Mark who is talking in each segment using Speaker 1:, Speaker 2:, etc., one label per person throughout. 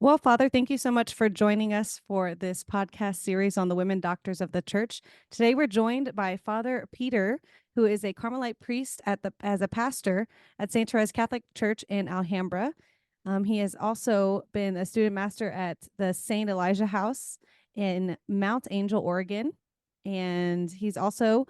Speaker 1: Well, Father, thank you so much for joining us for this podcast series on the women doctors of the church. Today, we're joined by Father Peter, who is a Carmelite priest as a pastor at St. Therese Catholic Church in Alhambra. He has also been a student master at the St. Elijah House in Mount Angel, Oregon. And he's also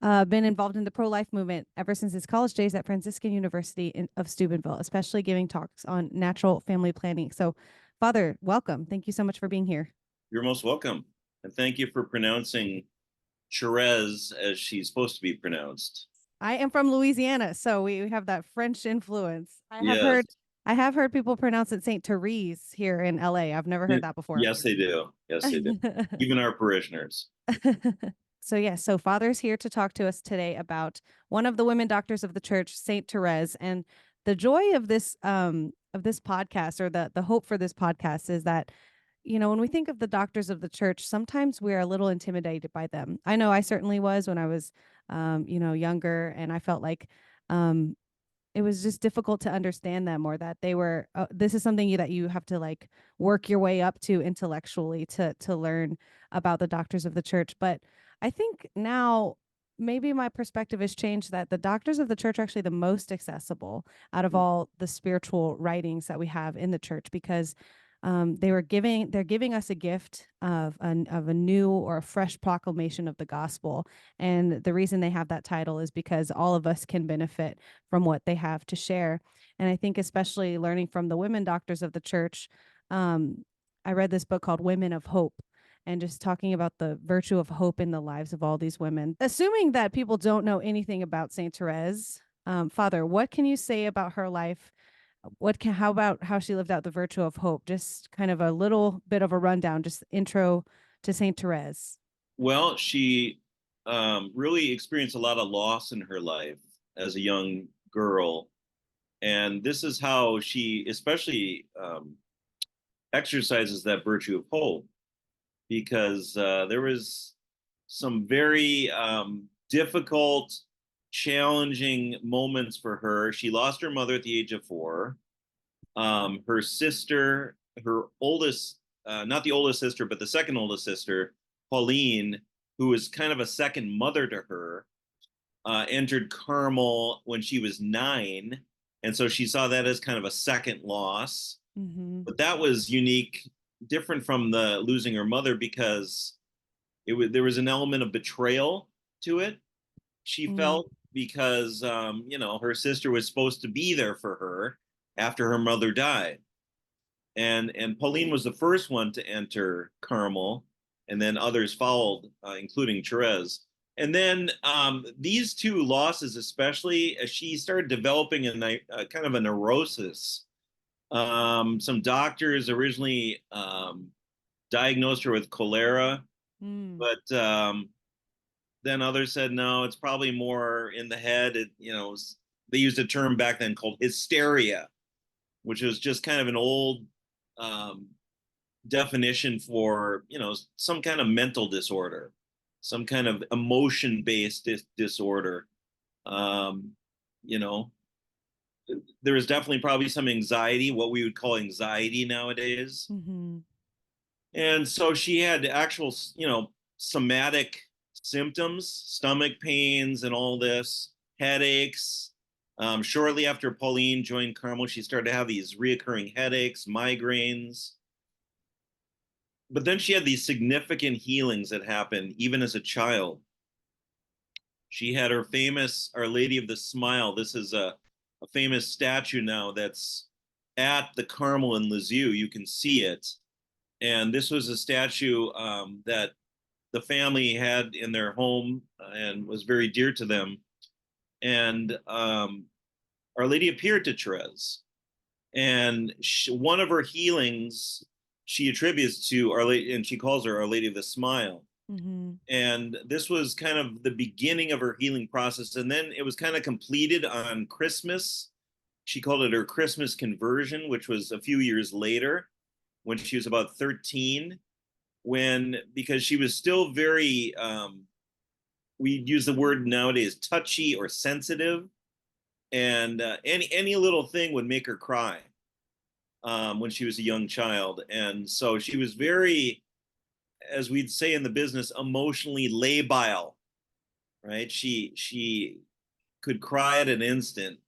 Speaker 1: been involved in the pro-life movement ever since his college days at Franciscan University of Steubenville, especially giving talks on natural family planning. So, Father, welcome. Thank you so much for being here.
Speaker 2: You're most welcome. And thank you for pronouncing Therese as she's supposed to be pronounced.
Speaker 1: I am from Louisiana, so we have that French influence.
Speaker 2: Yes.
Speaker 1: I have heard people pronounce it Saint Therese here in LA. I've never heard that before.
Speaker 2: Yes, they do. Yes, they do. Even our parishioners.
Speaker 1: So Father's here to talk to us today about one of the women doctors of the church, Saint Therese, and the joy of this podcast, or the hope for this podcast, is that when we think of the doctors of the church, sometimes we're a little intimidated by them. I know I certainly was when I was younger, and I felt like it was just difficult to understand them, or that they were this is something that you have to like work your way up to intellectually to learn about the doctors of the church. But I think now maybe my perspective has changed, that the doctors of the church are actually the most accessible out of all the spiritual writings that we have in the church, because they're giving us a gift of a new or a fresh proclamation of the gospel. And the reason they have that title is because all of us can benefit from what they have to share. And I think especially learning from the women doctors of the church, I read this book called Women of Hope, and just talking about the virtue of hope in the lives of all these women. Assuming that people don't know anything about Saint Therese, Father, what can you say about her life? How about how she lived out the virtue of hope? Just kind of a little bit of a rundown, just intro to Saint Therese.
Speaker 2: Well, she really experienced a lot of loss in her life as a young girl. And this is how she especially exercises that virtue of hope, because there was some very difficult, challenging moments for her. She lost her mother at the age of 4. Her sister, her oldest, not the oldest sister, but the second oldest sister, Pauline, who was kind of a second mother to her, entered Carmel when she was 9. And so she saw that as kind of a second loss.
Speaker 1: Mm-hmm.
Speaker 2: But that was unique, different from the losing her mother, because there was an element of betrayal to it. She felt, because her sister was supposed to be there for her after her mother died, and Pauline was the first one to enter Carmel, and then others followed, including Therese. And then these two losses, especially as she started developing a kind of a neurosis. Some doctors originally diagnosed her with cholera, but then others said no, it's probably more in the head. They used a term back then called hysteria, which was just kind of an old definition for some kind of mental disorder, some kind of emotion-based disorder. You know, there is definitely probably some anxiety, what we would call anxiety nowadays.
Speaker 1: Mm-hmm.
Speaker 2: And so she had actual, somatic symptoms, stomach pains, and all this, headaches. Shortly after Pauline joined Carmel, she started to have these reoccurring headaches, migraines. But then she had these significant healings that happened even as a child. She had her famous Our Lady of the Smile. This is a famous statue now that's at the Carmel in Lisieux. You can see it. And this was a statue that the family had in their home and was very dear to them. And Our Lady appeared to Therese. And one of her healings she attributes to Our Lady, and she calls her Our Lady of the Smile.
Speaker 1: Mm-hmm.
Speaker 2: And this was kind of the beginning of her healing process. And then it was kind of completed on Christmas. She called it her Christmas conversion, which was a few years later when she was about 13, because she was still very, we use the word nowadays, touchy or sensitive. And any little thing would make her cry. when she was a young child. And so she was very, as we'd say in the business, emotionally labile, right? She could cry at an instant.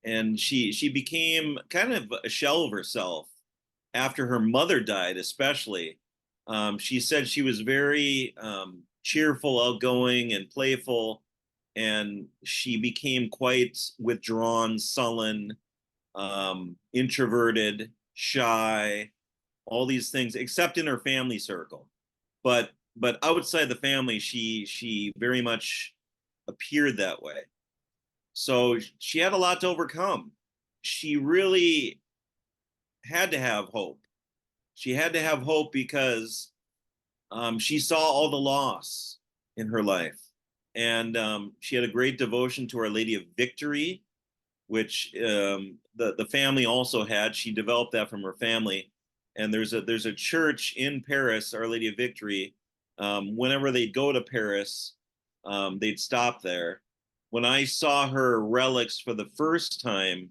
Speaker 2: And she became kind of a shell of herself after her mother died, especially. She said she was very cheerful, outgoing, and playful, and she became quite withdrawn, sullen, introverted, shy, all these things, except in her family circle. But outside the family, she very much appeared that way. So she had a lot to overcome. She really had to have hope. She had to have hope because she saw all the loss in her life. And she had a great devotion to Our Lady of Victory, which the family also had. She developed that from her family. And there's a church in Paris, Our Lady of Victory. Whenever they'd go to Paris, they'd stop there. When I saw her relics for the first time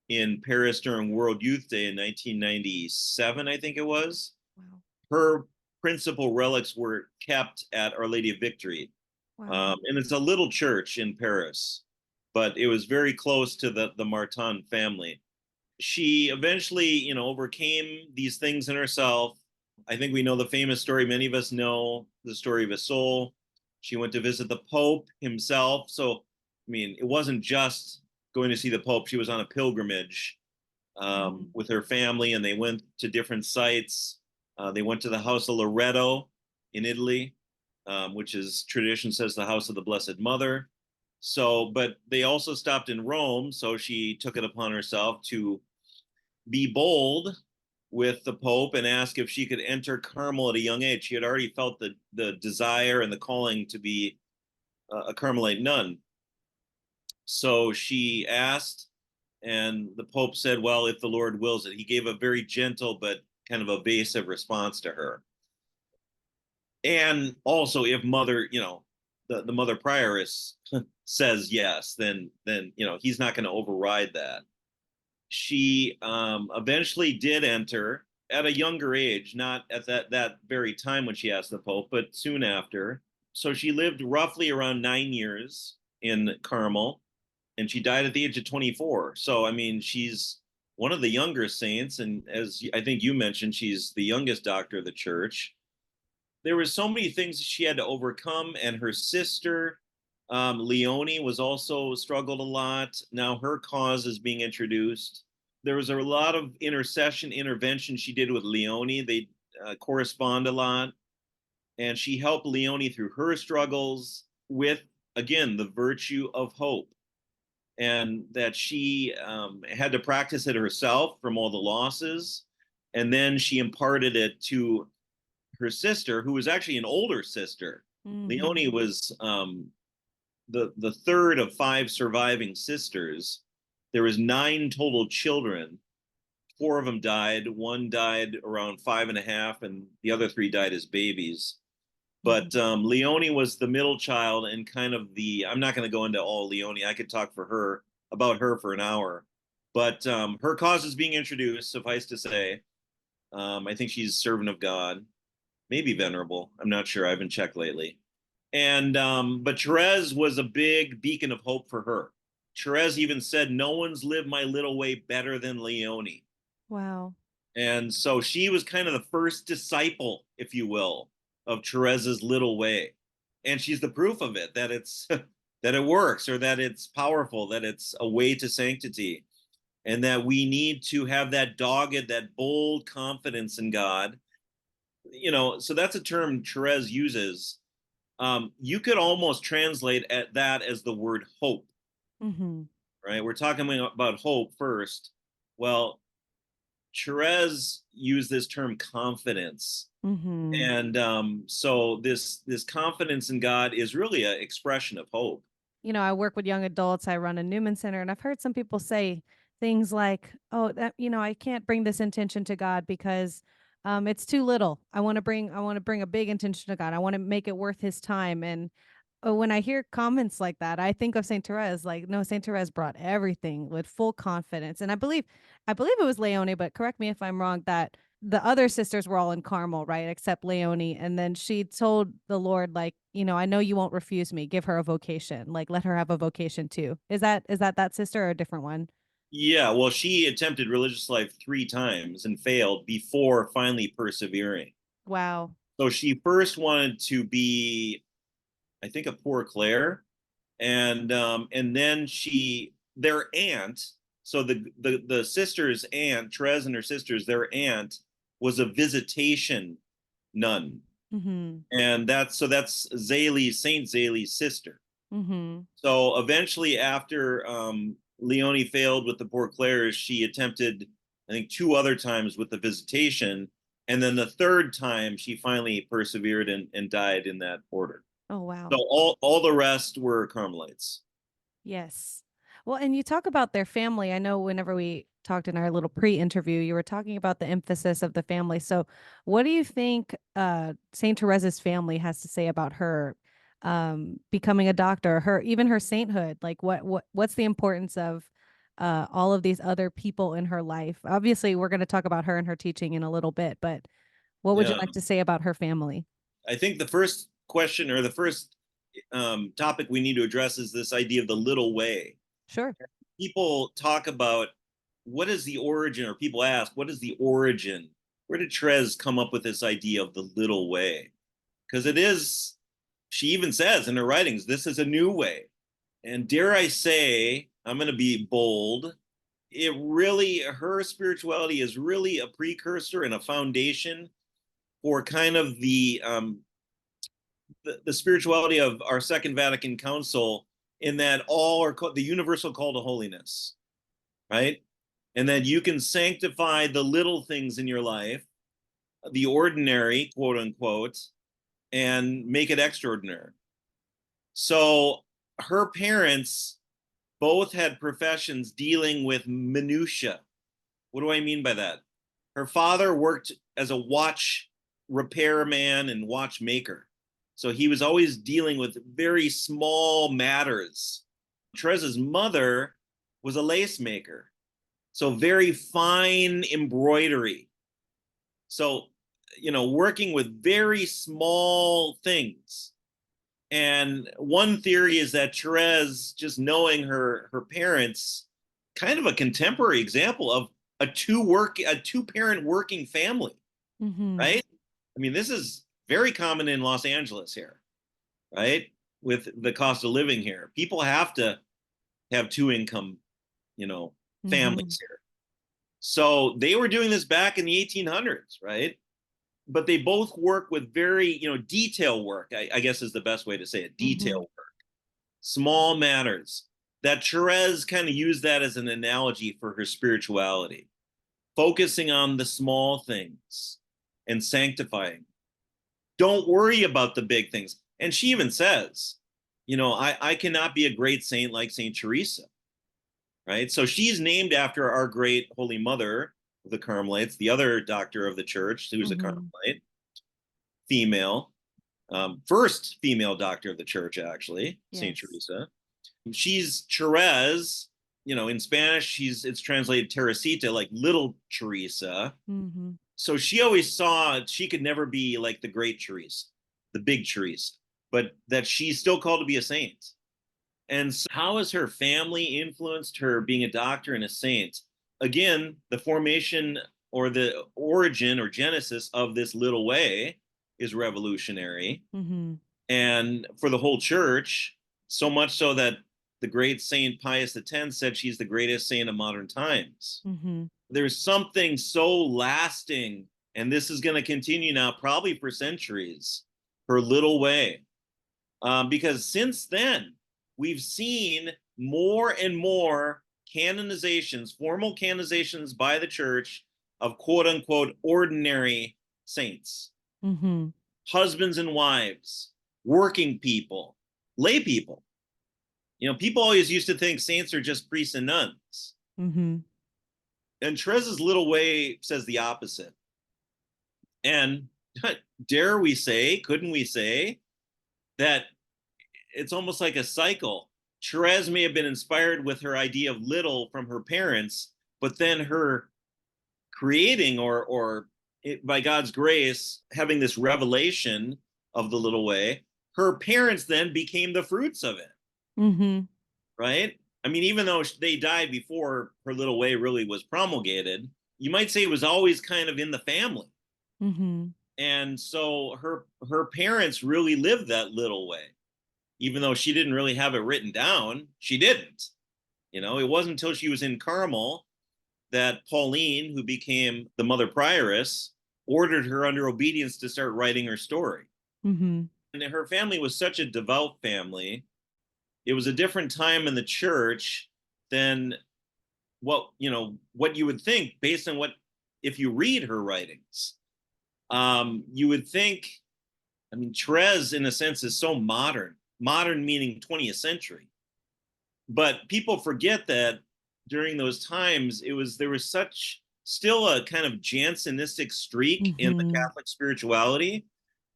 Speaker 2: in Paris during World Youth Day in 1997, I think it was, wow, her principal relics were kept at Our Lady of Victory. Wow. And it's a little church in Paris, but it was very close to the Martin family. She eventually, overcame these things in herself. I think we know the famous story. Many of us know the story of Vecellio. She went to visit the Pope himself. So, it wasn't just going to see the Pope. She was on a pilgrimage with her family, and they went to different sites. They went to the house of Loreto in Italy, which is tradition says the house of the Blessed Mother. So, but they also stopped in Rome. So she took it upon herself to be bold with the Pope and ask if she could enter Carmel at a young age. She had already felt the desire and the calling to be a Carmelite nun. So she asked, and the Pope said, well, if the Lord wills it. He gave a very gentle but kind of evasive response to her. And also, if mother, the mother prioress says yes, then he's not going to override that. She eventually did enter at a younger age, not at that very time when she asked the Pope, but soon after. So she lived roughly around 9 years in Carmel, and she died at the age of 24. So, she's one of the younger saints. And as I think you mentioned, she's the youngest doctor of the church. There were so many things she had to overcome. And her sister, Leonie, was also struggled a lot. Now her cause is being introduced. There was a lot of intervention she did with Leonie. They correspond a lot. And she helped Leonie through her struggles with, again, the virtue of hope. And that she had to practice it herself from all the losses. And then she imparted it to her sister, who was actually an older sister. Mm-hmm. Leonie was the third of 5 surviving sisters. There was 9 total children. 4 of them died. 1 died around 5.5, and the other 3 died as babies. But Leonie was the middle child and kind of I'm not going to go into all Leonie. I could talk about her for an hour. But her cause is being introduced, suffice to say. I think she's servant of God, maybe venerable. I'm not sure. I haven't checked lately. And but Therese was a big beacon of hope for her. Therese even said, no one's lived my little way better than Leonie.
Speaker 1: Wow.
Speaker 2: And so she was kind of the first disciple, if you will, of Therese's little way. And she's the proof of it, that it's that it works, or that it's powerful, that it's a way to sanctity, and that we need to have that dogged, that bold confidence in God. So that's a term Therese uses. You could almost translate that as the word hope. Mm-hmm. Right? We're talking about hope first. Well, Therese used this term confidence. Mm-hmm. And so this confidence in God is really an expression of hope.
Speaker 1: I work with young adults. I run a Newman Center, and I've heard some people say things like, oh, that, I can't bring this intention to God because it's too little. I want to bring a big intention to God. I want to make it worth his time. And when I hear comments like that, I think of Saint Therese. Like, no, Saint Therese brought everything with full confidence, and I believe it was Leone, but correct me if I'm wrong. That the other sisters were all in Carmel, right, except Leone, and then she told the Lord, like, I know you won't refuse me. Give her a vocation, like, let her have a vocation too. Is that sister or a different one?
Speaker 2: Yeah, well, she attempted religious life 3 times and failed before finally persevering.
Speaker 1: Wow.
Speaker 2: So she first wanted to be, I think, a poor Clare, and then their aunt, so the sister's aunt, Therese and her sisters, their aunt was a visitation nun,
Speaker 1: Mm-hmm.
Speaker 2: and that's Saint Zéli's sister.
Speaker 1: Mm-hmm.
Speaker 2: So eventually, after Leonie failed with the Poor Clares, she attempted, I think, 2 other times with the visitation. And then the third time, she finally persevered and died in that order.
Speaker 1: Oh, wow.
Speaker 2: So all the rest were Carmelites.
Speaker 1: Yes. Well, and you talk about their family. I know whenever we talked in our little pre-interview, you were talking about the emphasis of the family. So, what do you think Saint Therese's family has to say about her becoming a doctor, her even her sainthood? Like, what's the importance of all of these other people in her life? Obviously, we're going to talk about her and her teaching in a little bit, but what would you
Speaker 2: Yeah.
Speaker 1: like to say about her family?
Speaker 2: I think the first question, or the first topic we need to address, is this idea of the little way.
Speaker 1: Sure.
Speaker 2: People talk about what is the origin, or people ask, what is the origin? Where did Therese come up with this idea of the little way? Because it is, she even says in her writings, this is a new way. And dare I say, I'm going to be bold, her spirituality is really a precursor and a foundation for kind of the spirituality of our Second Vatican Council, in that all are the universal call to holiness, right? And that you can sanctify the little things in your life, the ordinary, quote unquote, and make it extraordinary. So her parents both had professions dealing with minutia. What do I mean by that? Her father worked as a watch repairman and watchmaker. So he was always dealing with very small matters. Therese's mother was a lace maker. So very fine embroidery. So, working with very small things. And one theory is that Therese, just knowing her parents, kind of a contemporary example of a two parent working family,
Speaker 1: Mm-hmm.
Speaker 2: right? I mean, this is very common in Los Angeles here, right? With the cost of living here, people have to have two income, you know,
Speaker 1: Mm-hmm.
Speaker 2: families here. So they were doing this back in the 1800s, right? But they both work with very, detail work, I guess is the best way to say it,
Speaker 1: Mm-hmm.
Speaker 2: detail work, small matters. That Therese kind of used that as an analogy for her spirituality, focusing on the small things and sanctifying. Don't worry about the big things. And she even says, I cannot be a great saint like Saint Teresa, right? So she's named after our great Holy Mother of the Carmelites, the other doctor of the church, who's a
Speaker 1: Mm-hmm.
Speaker 2: Carmelite, female, first female doctor of the church, actually, Saint
Speaker 1: Yes.
Speaker 2: Teresa. She's Therese. In Spanish, it's translated Teresita, like little Teresa.
Speaker 1: Mm-hmm.
Speaker 2: So she always saw she could never be like the great Teresa, the big Teresa, but that she's still called to be a saint. And so how has her family influenced her being a doctor and a saint? Again, the formation or the origin or genesis of this little way is revolutionary.
Speaker 1: Mm-hmm.
Speaker 2: And for the whole church, so much so that the great Saint Pius X said she's the greatest saint of modern times.
Speaker 1: Mm-hmm.
Speaker 2: There's something so lasting, and this is going to continue now, probably for centuries, her little way. Because since then, we've seen more and more canonizations, formal canonizations by the church of quote unquote ordinary saints,
Speaker 1: Mm-hmm.
Speaker 2: husbands and wives, working people, lay people. People always used to think saints are just priests and nuns.
Speaker 1: Mm-hmm.
Speaker 2: And Therese's little way says the opposite. And couldn't we say that it's almost like a cycle. Therese may have been inspired with her idea of little from her parents, but then her creating by God's grace, having this revelation of the little way, her parents then became the fruits of it,
Speaker 1: Mm-hmm.
Speaker 2: right? I mean, even though they died before her little way really was promulgated, you might say it was always kind of in the family.
Speaker 1: Mm-hmm.
Speaker 2: And so her parents really lived that little way, even though she didn't really have it written down. She didn't. It wasn't until she was in Carmel that Pauline, who became the mother prioress, ordered her under obedience to start writing her story.
Speaker 1: Mm-hmm.
Speaker 2: And her family was such a devout family. It was a different time in the church than what you would think based on what, if you read her writings, you would think, I mean, Therese in a sense is so modern meaning 20th century. But people forget that during those times, there was still a kind of Jansenistic streak in the
Speaker 1: Mm-hmm.
Speaker 2: Catholic spirituality.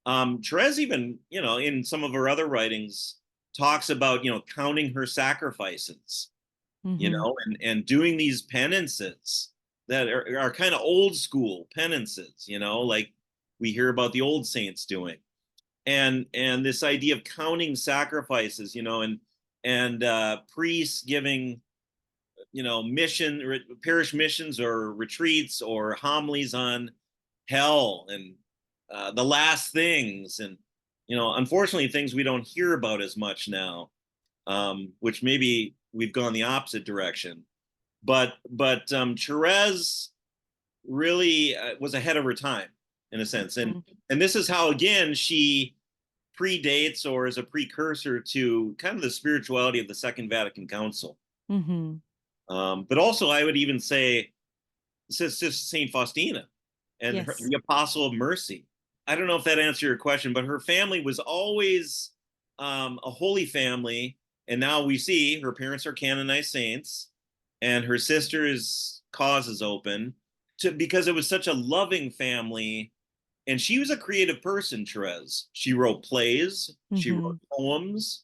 Speaker 2: Therese even, in some of her other writings, talks about, counting her sacrifices,
Speaker 1: Mm-hmm.
Speaker 2: and doing these penances that are kind of old school penances, like we hear about the old saints doing. And this idea of counting sacrifices, and priests giving, parish missions or retreats or homilies on hell and the last things, and unfortunately things we don't hear about as much now, which maybe we've gone the opposite direction. But Therese really was ahead of her time in a sense, and this is how again she predates or is a precursor to kind of the spirituality of the Second Vatican Council.
Speaker 1: Mm-hmm.
Speaker 2: But also, I would even say, Sister Saint Faustina and
Speaker 1: Yes.
Speaker 2: the Apostle of Mercy. I don't know if that answers your question, but her family was always a holy family, and now we see her parents are canonized saints, and her sister's cause is open because it was such a loving family. And she was a creative person, Therese. She wrote plays, she
Speaker 1: Mm-hmm.
Speaker 2: wrote poems,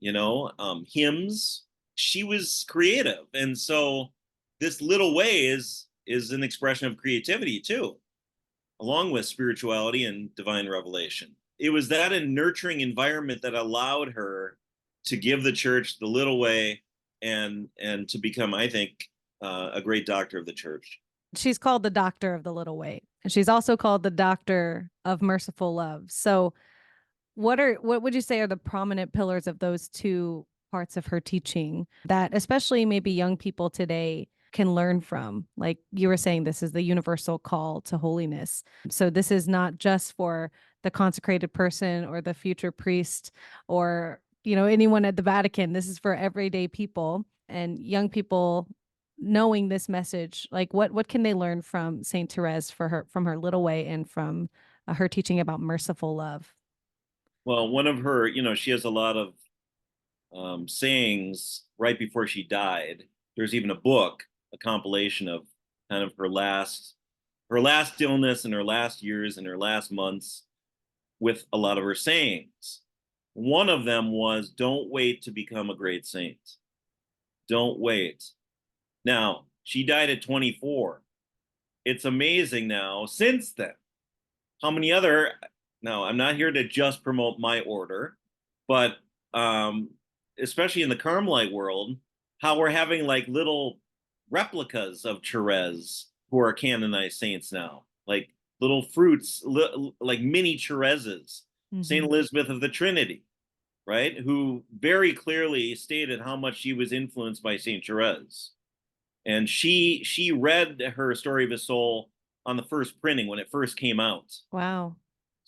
Speaker 2: hymns. She was creative. And so this little way is an expression of creativity too, along with spirituality and divine revelation. It was that nurturing environment that allowed her to give the church the little way and to become, I think, a great doctor of the church.
Speaker 1: She's called the Doctor of the Little Way, and she's also called the Doctor of Merciful Love. So what would you say are the prominent pillars of those two parts of her teaching that especially maybe young people today can learn from? Like you were saying, this is the universal call to holiness. So this is not just for the consecrated person or the future priest or anyone at the Vatican. This is for everyday people and young people knowing this message. Like what can they learn from Saint Therese from her little way and from her teaching about merciful love?
Speaker 2: Well, one of her, she has a lot of sayings right before she died. There's even a book, a compilation of kind of her last illness and her last years and her last months with a lot of her sayings. One of them was, "Don't wait to become a great saint. Don't wait." Now, she died at 24. It's amazing now, since then, how many other, now I'm not here to just promote my order, but especially in the Carmelite world, how we're having like little replicas of Therese who are canonized saints now, like little fruits, like mini Thereses. Saint
Speaker 1: Mm-hmm.
Speaker 2: Elizabeth of the Trinity, right? Who very clearly stated how much she was influenced by Saint Therese. And she read her Story of a Soul on the first printing when it first came out.
Speaker 1: Wow.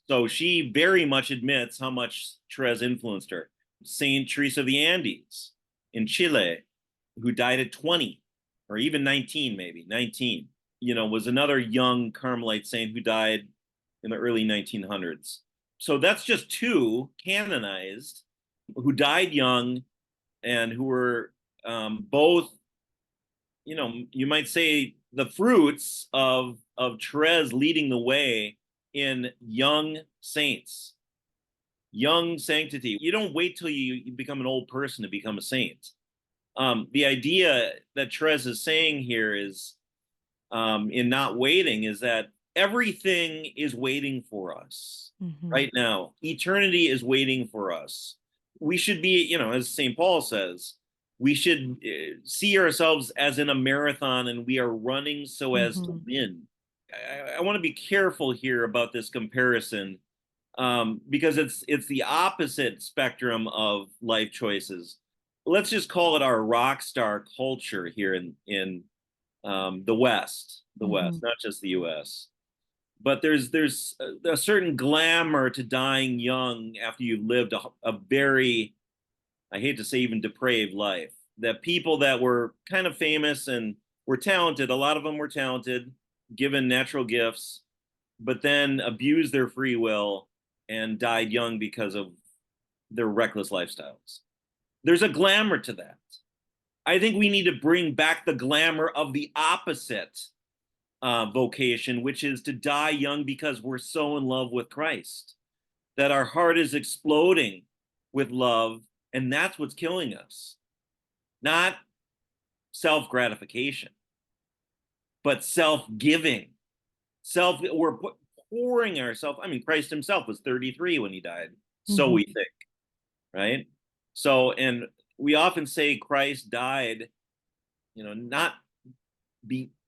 Speaker 2: So she very much admits how much Therese influenced her. Saint Teresa of the Andes in Chile, who died at 20 or even 19, maybe 19, was another young Carmelite saint who died in the early 1900s. So that's just two canonized who died young and who were both, you might say the fruits of Therese leading the way in young saints. young sanctity. You don't wait till you become an old person to become a saint. The idea that Therese is saying here is, in not waiting, is that everything is waiting for us right now. Eternity is waiting for us. We should be, as St. Paul says, we should see ourselves as in a marathon, and we are running so as to win. I want to be careful here about this comparison, because it's the opposite spectrum of life choices. Let's just call it our rock star culture here in the West, not just the U.S. But there's a certain glamour to dying young after you've lived a very, I hate to say, even depraved life. That people that were kind of famous and were talented, a lot of them were talented, given natural gifts, but then abused their free will and died young because of their reckless lifestyles. There's a glamour to that. I think we need to bring back the glamour of the opposite vocation, which is to die young because we're so in love with Christ, that our heart is exploding with love, and that's what's killing us. Not self-gratification, but self-giving. We're pouring ourselves. I mean, Christ himself was 33 when he died. So we think, right? So, and we often say Christ died, not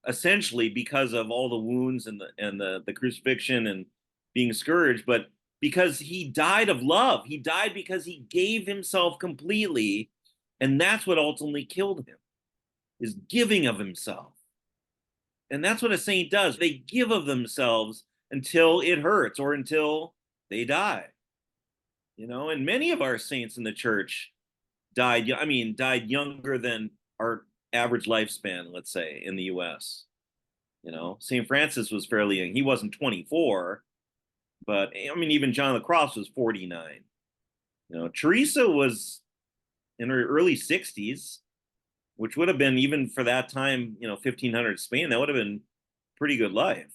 Speaker 2: essentially because of all the wounds and the crucifixion and being scourged, but because he died of love. He died because he gave himself completely, and that's what ultimately killed him, is giving of himself. And that's what a saint does. They give of themselves until it hurts or until they die. And many of our saints in the church died younger than our average lifespan, let's say, in the US. St. Francis was fairly young. He wasn't 24, but even John of the Cross was 49. Teresa was in her early 60s, which would have been, even for that time, 1500 Spain, that would have been pretty good life.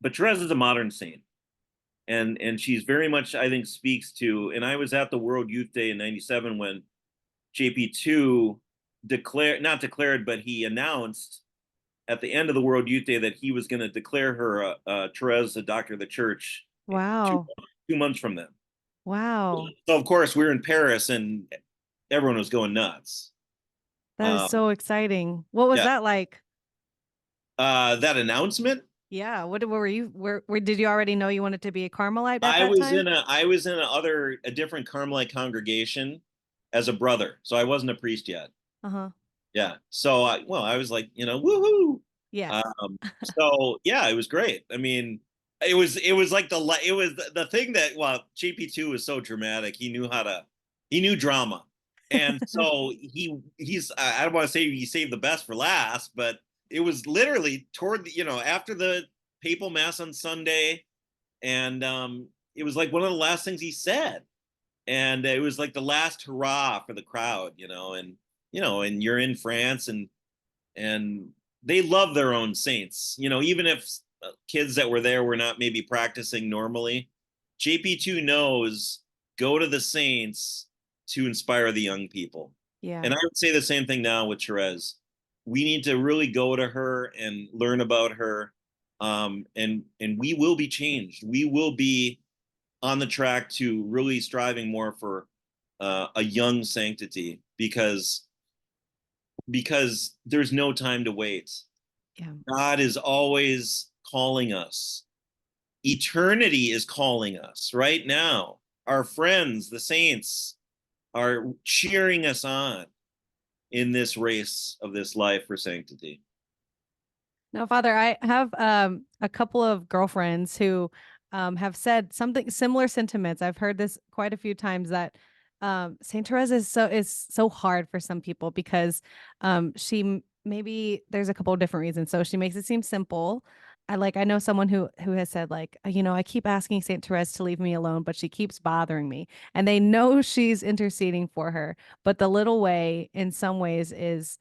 Speaker 2: But Therese is a modern saint. And she's very much, I think, speaks to, and I was at the World Youth Day in 97 when JP2 not declared, but he announced at the end of the World Youth Day that he was going to declare her Therese a doctor of the church.
Speaker 1: Wow.
Speaker 2: 2 months from then.
Speaker 1: Wow.
Speaker 2: So of course we were in Paris and everyone was going nuts.
Speaker 1: That is so exciting. What was that like?
Speaker 2: That announcement?
Speaker 1: Yeah. What were you? Where did you already know you wanted to be a Carmelite at
Speaker 2: I
Speaker 1: that
Speaker 2: was
Speaker 1: time?
Speaker 2: I was in a different Carmelite congregation as a brother, so I wasn't a priest yet. Yeah. So I was like, woohoo.
Speaker 1: Yeah.
Speaker 2: So yeah, it was great. I mean, it was like it was the thing that, well, GP2 was so dramatic. He knew drama. And so I don't want to say he saved the best for last, but it was literally toward the, after the papal mass on Sunday, and it was like one of the last things he said. And it was like the last hurrah for the crowd, and you're in France, and they love their own saints, even if kids that were there were not maybe practicing normally. JP2 knows, go to the saints to inspire the young people.
Speaker 1: Yeah.
Speaker 2: And I would say the same thing now with Therese. We need to really go to her and learn about her, and we will be changed. We will be on the track to really striving more for a young sanctity, because there's no time to wait.
Speaker 1: Yeah.
Speaker 2: God is always calling us. Eternity is calling us right now. Our friends, the saints, are cheering us on in this race of this life for sanctity.
Speaker 1: Now, Father, I have a couple of girlfriends who have said something similar sentiments. I've heard this quite a few times, that Saint Therese is so hard for some people because she, maybe there's a couple of different reasons. So she makes it seem simple. I know someone who has said, like, I keep asking Saint Therese to leave me alone, but she keeps bothering me. And they know she's interceding for her, but the little way in some ways is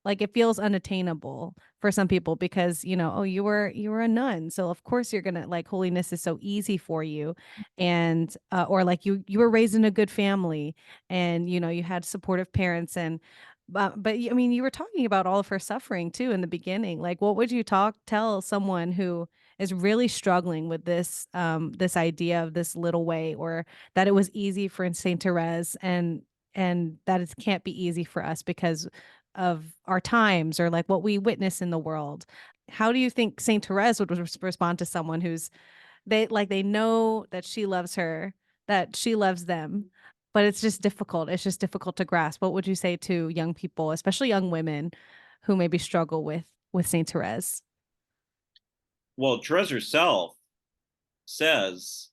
Speaker 1: like it feels unattainable for some people because, oh, you were a nun, so of course you're gonna, like, holiness is so easy for you. And or like you were raised in a good family, and you had supportive parents. And but I mean, you were talking about all of her suffering too in the beginning. Like, what would you tell someone who is really struggling with this idea of this little way, or that it was easy for Saint Therese, and that it can't be easy for us because of our times, or like what we witness in the world? How do you think Saint Therese would respond to someone who's, they know that she loves her, that she loves them, but it's just difficult. It's just difficult to grasp. What would you say to young people, especially young women, who maybe struggle with Saint Therese?
Speaker 2: Well, Therese herself says,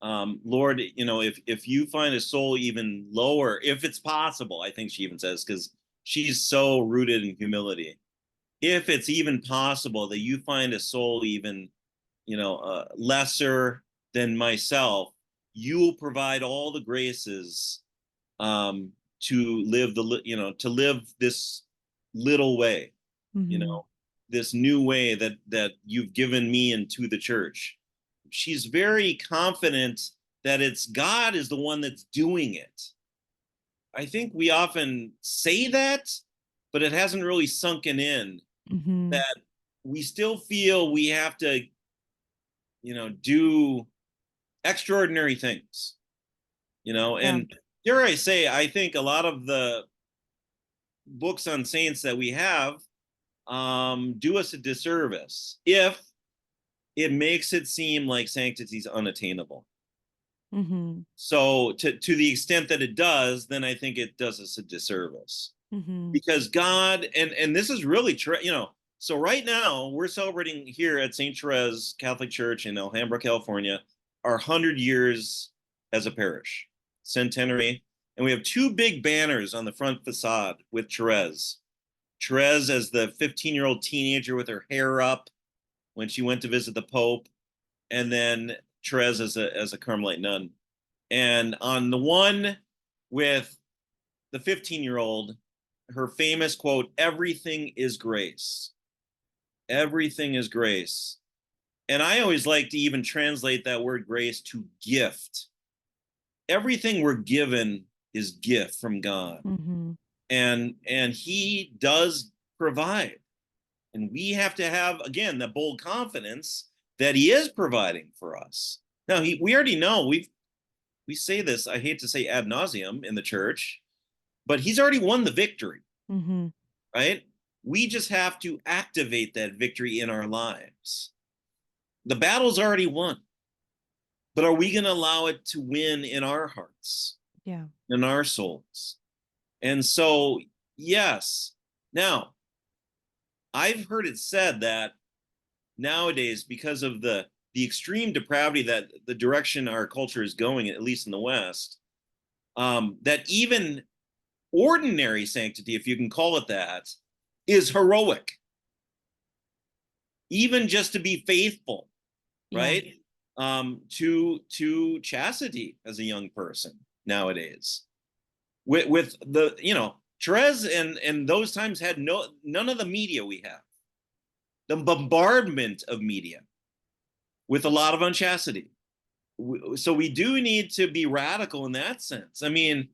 Speaker 2: Lord, if you find a soul even lower, if it's possible, I think she even says, because she's so rooted in humility. If it's even possible that you find a soul even, lesser than myself, you will provide all the graces to live to live this little way, you
Speaker 1: Mm-hmm.
Speaker 2: know, this new way that you've given me and to the church. She's very confident that it's God is the one that's doing it. I think we often say that, but it hasn't really sunken in
Speaker 1: Mm-hmm.
Speaker 2: that we still feel we have to, do extraordinary things,
Speaker 1: Yeah.
Speaker 2: and dare I say, I think a lot of the books on saints that we have do us a disservice if it makes it seem like sanctity is unattainable.
Speaker 1: Mm-hmm.
Speaker 2: So to the extent that it does, then I think it does us a disservice,
Speaker 1: Mm-hmm.
Speaker 2: because God, and this is really true, so right now we're celebrating here at St. Therese Catholic Church in Alhambra, California, our 100 years as a parish, centenary. And we have two big banners on the front facade with Therese. Therese as the 15-year-old teenager with her hair up when she went to visit the Pope, and then Therese as a Carmelite nun. And on the one with the 15-year-old, her famous quote, "Everything is grace. Everything is grace." And I always like to even translate that word grace to gift. Everything we're given is gift from God.
Speaker 1: Mm-hmm.
Speaker 2: And he does provide. And we have to have, again, the bold confidence that he is providing for us. Now, we already know, we say this, I hate to say ad nauseum in the church, but he's already won the victory,
Speaker 1: Mm-hmm.
Speaker 2: right? We just have to activate that victory in our lives. The battle's already won, but are we going to allow it to win in our hearts,
Speaker 1: Yeah.
Speaker 2: in our souls? And so, yes. Now, I've heard it said that nowadays, because of the extreme depravity that the direction our culture is going, at least in the West, that even ordinary sanctity, if you can call it that, is heroic. Even just to be faithful,
Speaker 1: Yeah.
Speaker 2: right? To chastity as a young person nowadays. With the, Therese and those times had none of the media we have, the bombardment of media with a lot of unchastity. So we do need to be radical in that sense. I mean,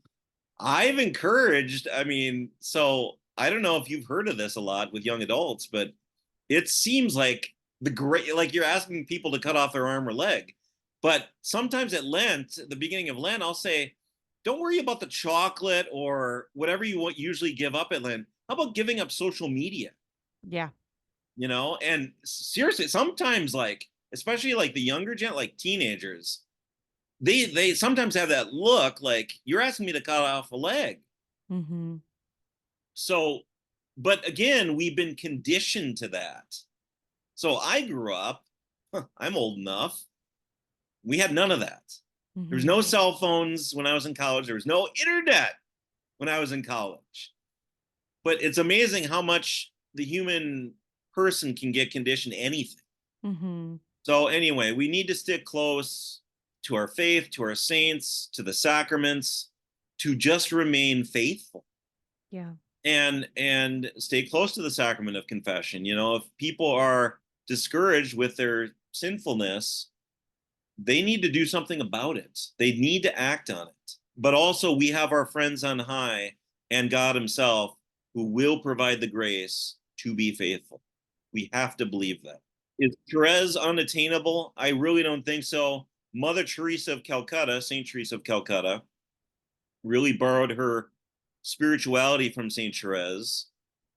Speaker 2: I've encouraged, so I don't know if you've heard of this a lot with young adults, but it seems like like you're asking people to cut off their arm or leg. But sometimes at Lent, the beginning of Lent, I'll say, don't worry about the chocolate or whatever you usually give up at Lent. How about giving up social media?
Speaker 1: Yeah.
Speaker 2: And seriously, sometimes, like, especially like the younger gen, like teenagers, they sometimes have that look like you're asking me to cut off a leg.
Speaker 1: Mm-hmm.
Speaker 2: So, but again, we've been conditioned to that. So I grew up, I'm old enough, we had none of that. There was
Speaker 1: Mm-hmm.
Speaker 2: no cell phones when I was in college. There was no internet when I was in college. But it's amazing how much the human person can get conditioned to anything.
Speaker 1: Mm-hmm.
Speaker 2: So anyway, we need to stick close to our faith, to our saints, to the sacraments, to just remain faithful.
Speaker 1: Yeah.
Speaker 2: and stay close to the sacrament of confession. You know, if people are discouraged with their sinfulness, they need to do something about it. They need to act on it. But also, we have our friends on high and God Himself who will provide the grace to be faithful. We have to believe that. Is Therese unattainable? I really don't think so. Mother Teresa of Calcutta, Saint Teresa of Calcutta, really borrowed her spirituality from Saint Therese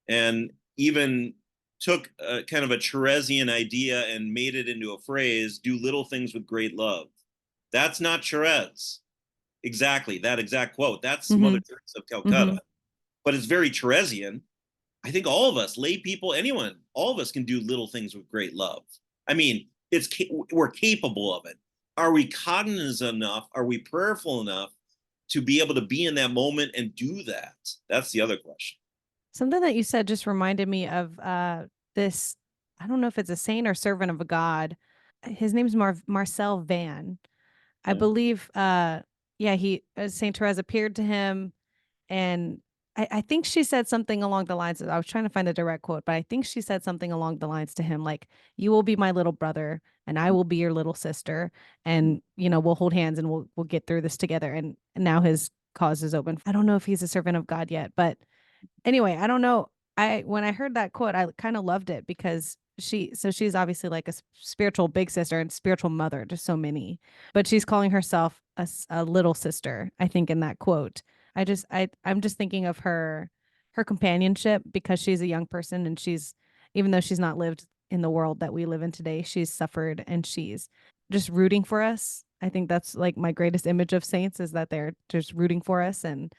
Speaker 2: and even took a kind of a Theresian idea and made it into a phrase, do little things with great love. That's not Therese. Exactly, that exact quote. That's Mother Teresa of Calcutta. But it's very Theresian. I think all of us, lay people, anyone, all of us can do little things with great love. I mean, we're capable of it. Are we cognizant enough? Are we prayerful enough to be able to be in that moment and do that? That's the other question.
Speaker 1: Something that you said just reminded me of this. I don't know if it's a saint or servant of a god. His name's Marcel Van. I believe, he Saint Therese appeared to him, and I think she said something along the lines of, I was trying to find the direct quote, but I think she said something along the lines to him like, "You will be my little brother, and I will be your little sister, and we'll hold hands and we'll get through this together." And now his cause is open. I don't know if he's a servant of God yet, but anyway, I don't know. When I heard that quote, I kind of loved it because she's obviously like a spiritual big sister and spiritual mother to so many, but she's calling herself a little sister, I think, in that quote. I'm just thinking of her companionship because she's a young person, and even though she's not lived in the world that we live in today, she's suffered and she's just rooting for us. I think that's like my greatest image of saints, is that they're just rooting for us and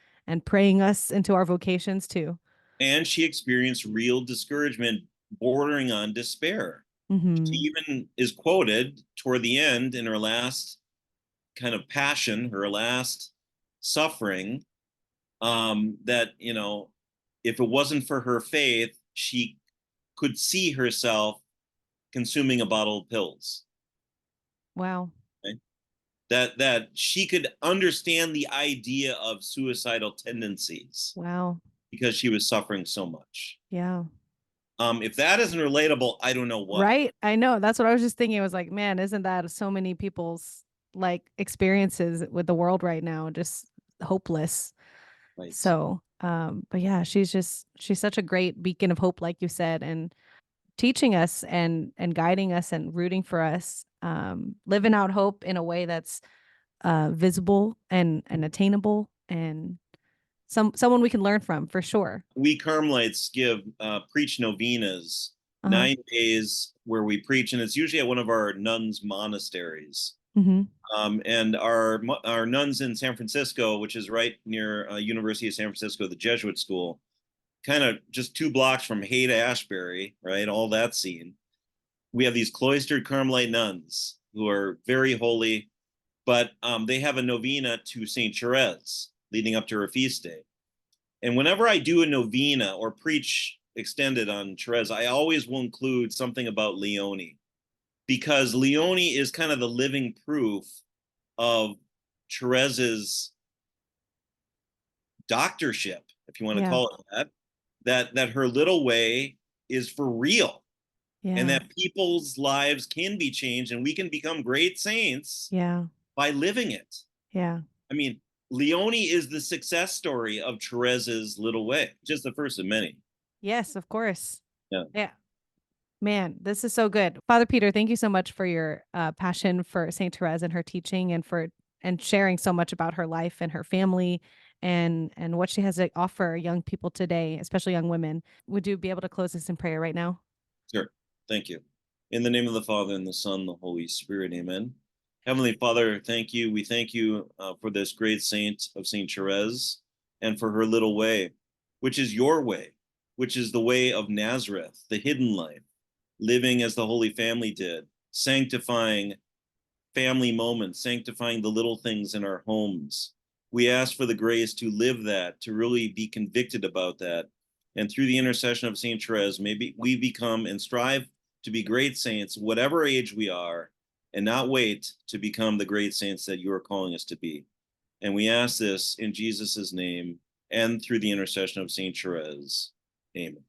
Speaker 1: praying us into our vocations too.
Speaker 2: And she experienced real discouragement bordering on despair. She even is quoted toward the end in her last kind of passion, her last suffering, that, if it wasn't for her faith, she could see herself consuming a bottle of pills.
Speaker 1: Wow.
Speaker 2: Okay? That she could understand the idea of suicidal tendencies.
Speaker 1: Wow.
Speaker 2: Because she was suffering so much.
Speaker 1: Yeah.
Speaker 2: If that isn't relatable, I don't know what.
Speaker 1: Right. I know. That's what I was just thinking. I was like, man, isn't that so many people's like experiences with the world right now? Just hopeless.
Speaker 2: Right.
Speaker 1: So, but yeah, she's such a great beacon of hope, like you said, and teaching us and guiding us and rooting for us, living out hope in a way that's visible and attainable, and someone we can learn from for sure.
Speaker 2: We Carmelites preach novenas, 9 days where we preach, and it's usually at one of our nuns' monasteries. And our nuns in San Francisco, which is right near University of San Francisco, the Jesuit school, kind of just 2 blocks from Haight-Ashbury, right? All that scene. We have these cloistered Carmelite nuns who are very holy, but they have a novena to Saint Therese leading up to her feast day. And whenever I do a novena or preach extended on Therese, I always will include something about Leone, because Leone is kind of the living proof of Therese's doctorship, if you want to call it that her little way is for real. And that people's lives can be changed and we can become great saints by living it.
Speaker 1: Yeah.
Speaker 2: I mean, Leone is the success story of Therese's little way, just the first of many.
Speaker 1: Yes, of course.
Speaker 2: Yeah.
Speaker 1: Man, this is so good. Father Peter, thank you so much for your passion for Saint Therese and her teaching, and sharing so much about her life and her family and what she has to offer young people today, especially young women. Would you be able to close this in prayer right now?
Speaker 2: Sure. Thank you. In the name of the Father, and the Son, and the Holy Spirit, amen. Heavenly Father, thank you. We thank you for this great saint of Saint Therese and for her little way, which is your way, which is the way of Nazareth, the hidden life, living as the Holy Family did, sanctifying family moments, sanctifying the little things in our homes. We ask for the grace to live that, to really be convicted about that. And through the intercession of Saint Therese, maybe we become and strive to be great saints, whatever age we are, and not wait to become the great saints that you are calling us to be. And we ask this in Jesus' name. and through the intercession of Saint Therese. Amen.